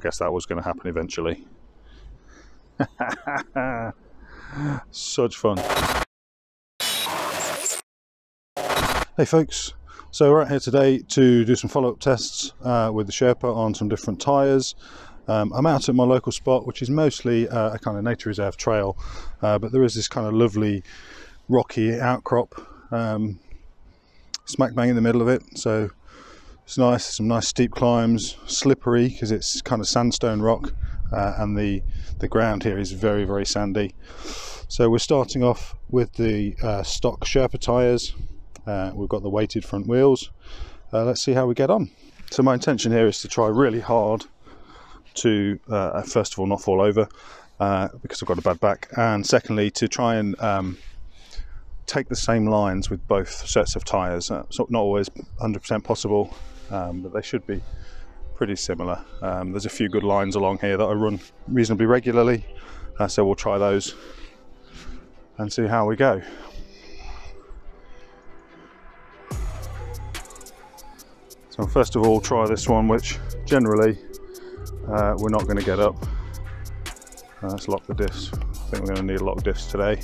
guess that was going to happen eventually. Such fun. Hey folks, so we're out here today to do some follow-up tests with the Sherpa on some different tyres. I'm out at my local spot, which is mostly a kind of nature reserve trail, but there is this kind of lovely rocky outcrop smack bang in the middle of it, so it's nice. Some nice steep climbs, slippery because it's kind of sandstone rock, and the ground here is very, very sandy. So we're starting off with the stock Sherpa tyres. We've got the weighted front wheels. Let's see how we get on. So my intention here is to try really hard to first of all not fall over because I've got a bad back, and secondly to try and take the same lines with both sets of tyres. So not always 100% possible, but they should be pretty similar. There's a few good lines along here that I run reasonably regularly, so we'll try those and see how we go. So first of all, try this one, which generally we're not going to get up. Let's lock the diffs. I think we're going to need a lot of diffs today.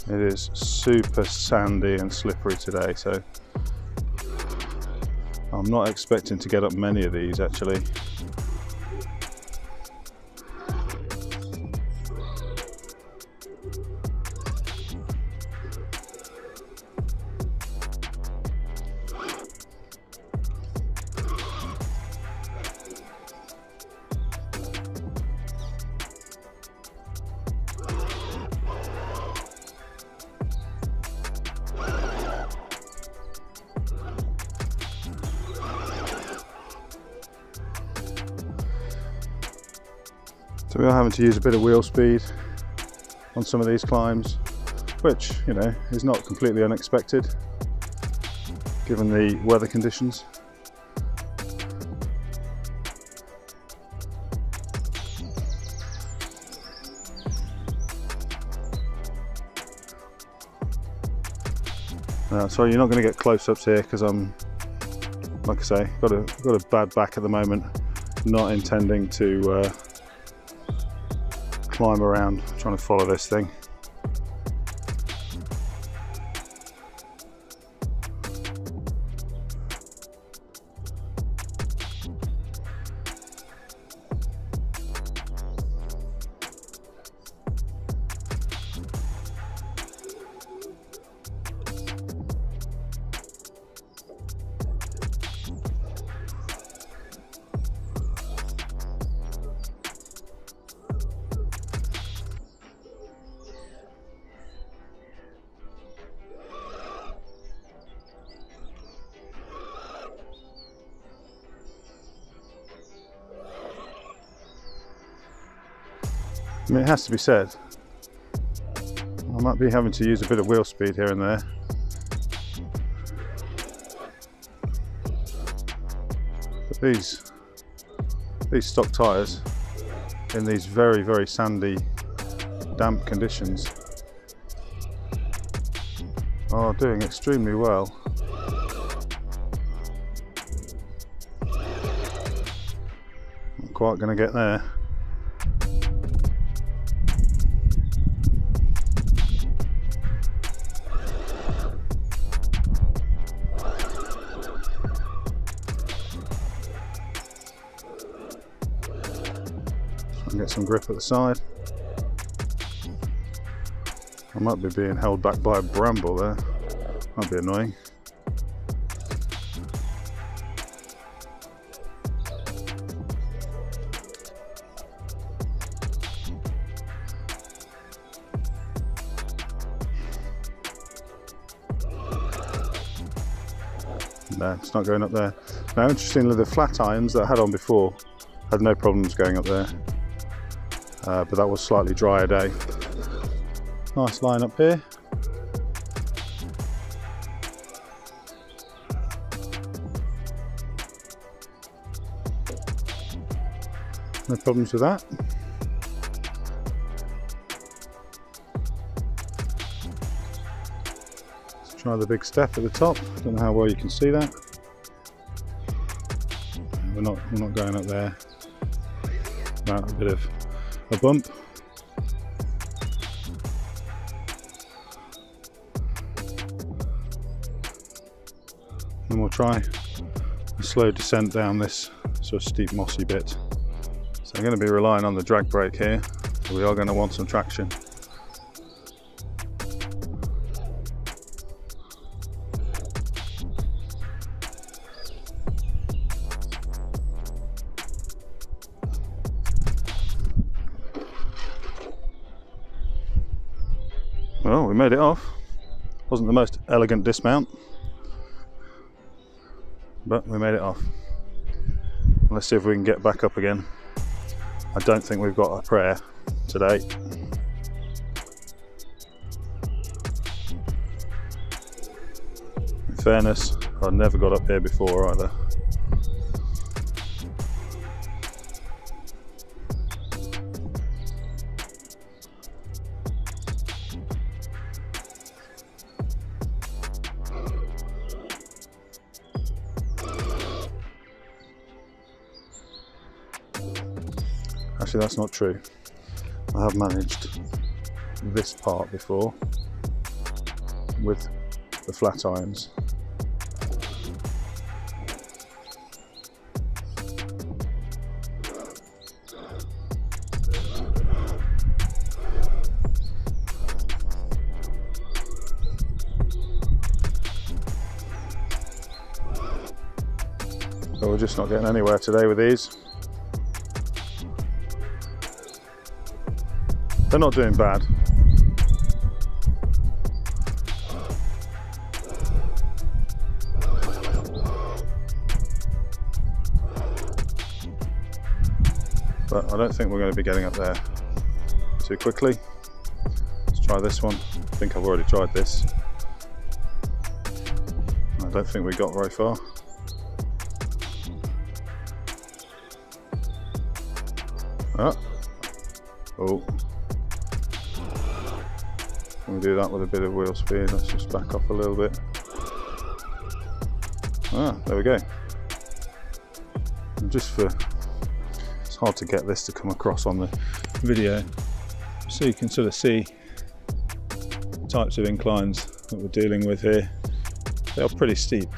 It is super sandy and slippery today, so I'm not expecting to get up many of these actually. So we are having to use a bit of wheel speed on some of these climbs, which, you know, is not completely unexpected given the weather conditions. So you're not going to get close-ups here because I'm, like I say, got a bad back at the moment. Not intending to climb around trying to follow this thing. I mean, it has to be said, I might be having to use a bit of wheel speed here and there. But these stock tyres in these very, very sandy, damp conditions are doing extremely well. Not quite going to get there. Get some grip at the side. I might be being held back by a bramble there. That'd be annoying. No, it's not going up there. Now, interestingly, the flat irons that I had on before had no problems going up there. But that was slightly drier day. Nice line up here. No problems with that. Let's try the big step at the top. Don't know how well you can see that. We're not going up there. Without a bit of a bump. And we'll try a slow descent down this sort of steep mossy bit. So I'm going to be relying on the drag brake here, so we are going to want some traction. Well, we made it off. Wasn't the most elegant dismount, but we made it off. Let's see if we can get back up again. I don't think we've got a prayer today. In fairness, I've never got up here before either. Actually, that's not true. I have managed this part before with the flat irons. But we're just not getting anywhere today with these. They're not doing bad. But I don't think we're going to be getting up there too quickly. Let's try this one. I think I've already tried this. I don't think we got very far. Oh. Can we do that with a bit of wheel speed? Let's just back off a little bit. There we go. And just for, it's hard to get this to come across on the video, so you can sort of see the types of inclines that we're dealing with here. They are pretty steep.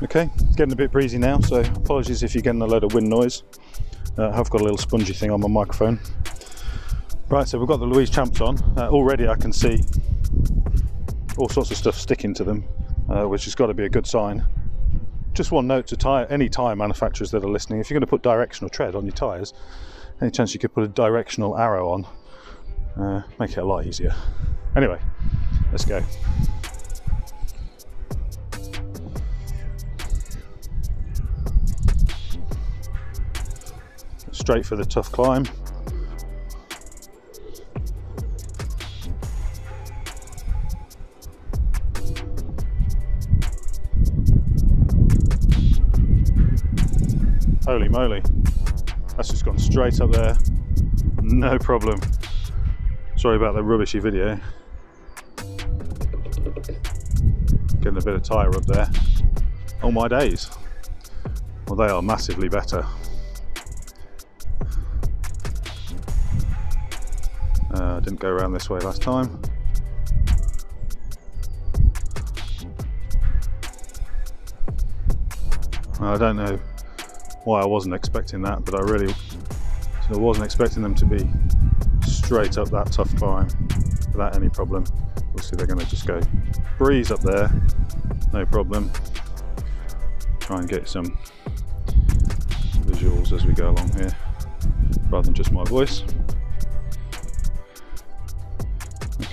Okay, getting a bit breezy now, so apologies if you're getting a load of wind noise. I have got a little spongy thing on my microphone. Right, so we've got the Louise Champs on. Already I can see all sorts of stuff sticking to them, which has got to be a good sign. Just one note to any tyre manufacturers that are listening: if you're going to put directional tread on your tyres, any chance you could put a directional arrow on, make it a lot easier. Anyway, let's go. Straight for the tough climb. Holy moly, that's just gone straight up there, no problem. Sorry about the rubbishy video. Getting a bit of tyre up there. Oh my days, well, they are massively better. Didn't go around this way last time. I don't know why I wasn't expecting that, but I really wasn't expecting them to be straight up that tough climb without any problem. Obviously they're going to just go breeze up there, no problem. Try and get some visuals as we go along here, rather than just my voice.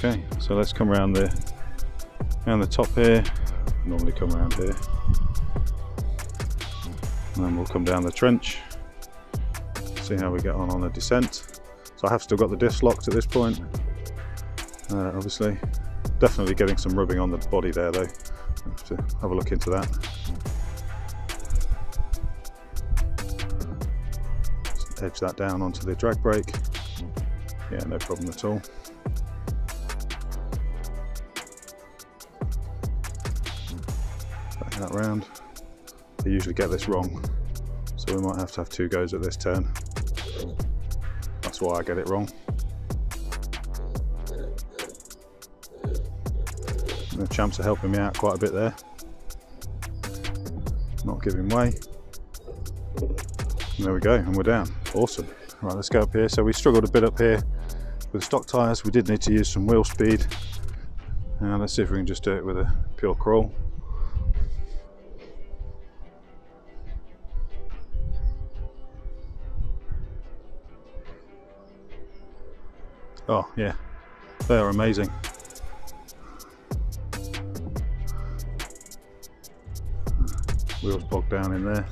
Okay, so let's come around the top here. Normally come around here, and then we'll come down the trench. See how we get on the descent. So I have still got the diffs locked at this point. Obviously, definitely getting some rubbing on the body there though. have to have a look into that. Just edge that down onto the drag brake. Yeah, no problem at all. Back that round. I usually get this wrong, so we might have to have 2 goes at this turn. That's why I get it wrong. The Champs are helping me out quite a bit there. Not giving way. And there we go, and we're down. Awesome. Right, let's go up here. So we struggled a bit up here with stock tyres. We did need to use some wheel speed. Now let's see if we can just do it with a pure crawl. Oh yeah, they are amazing. Wheels bogged down in there.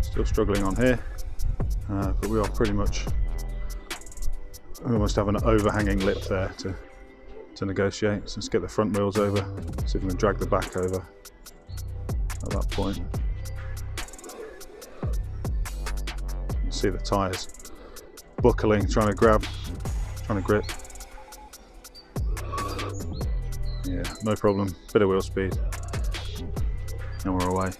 Still struggling on here, but we are pretty much, we almost have an overhanging lip there to negotiate. So let's get the front wheels over, see if we can drag the back over at that point. See the tyres buckling, trying to grip. Yeah, no problem. Bit of wheel speed, and we're away.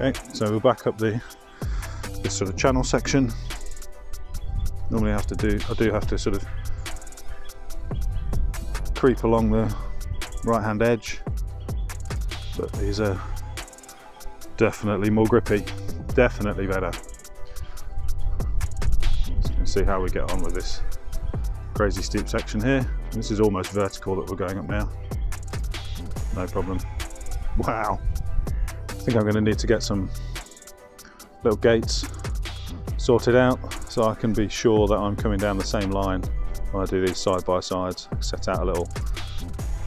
Okay, so we're back up this sort of channel section. Normally I do have to sort of creep along the right hand edge, but these are definitely more grippy, definitely better. Just gonna see how we get on with this crazy steep section here. This is almost vertical that we're going up now. No problem. Wow. I think I'm going to need to get some little gates sorted out so I can be sure that I'm coming down the same line when I do these side by sides. Set out a little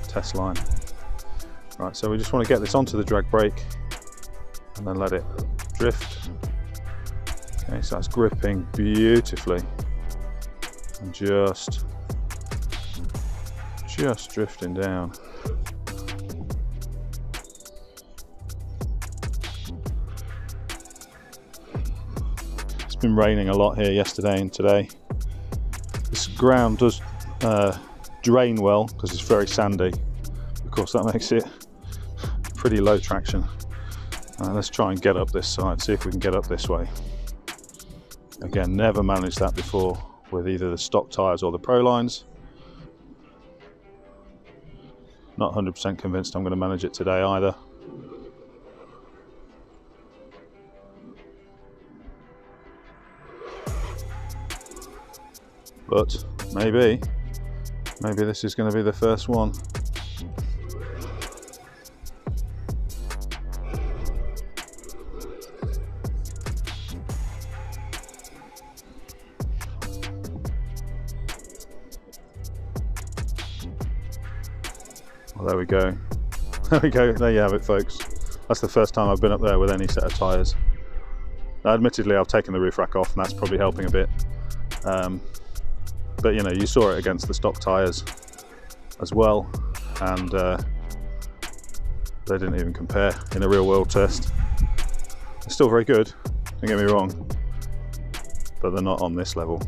test line. Right, so we just want to get this onto the drag brake and then let it drift. Okay, so that's gripping beautifully and just drifting down. It's been raining a lot here yesterday and today. This ground does drain well because it's very sandy. Of course, that makes it pretty low traction. Let's try and get up this side, see if we can get up this way. Again, never managed that before with either the stock tyres or the Pro lines. Not 100% convinced I'm going to manage it today either. But maybe this is going to be the first one. Well, there we go. There we go. There you have it, folks. That's the first time I've been up there with any set of tyres. Now, admittedly, I've taken the roof rack off, and that's probably helping a bit. But you know, you saw it against the stock tyres as well, and they didn't even compare in a real world test. They're still very good, don't get me wrong, but they're not on this level.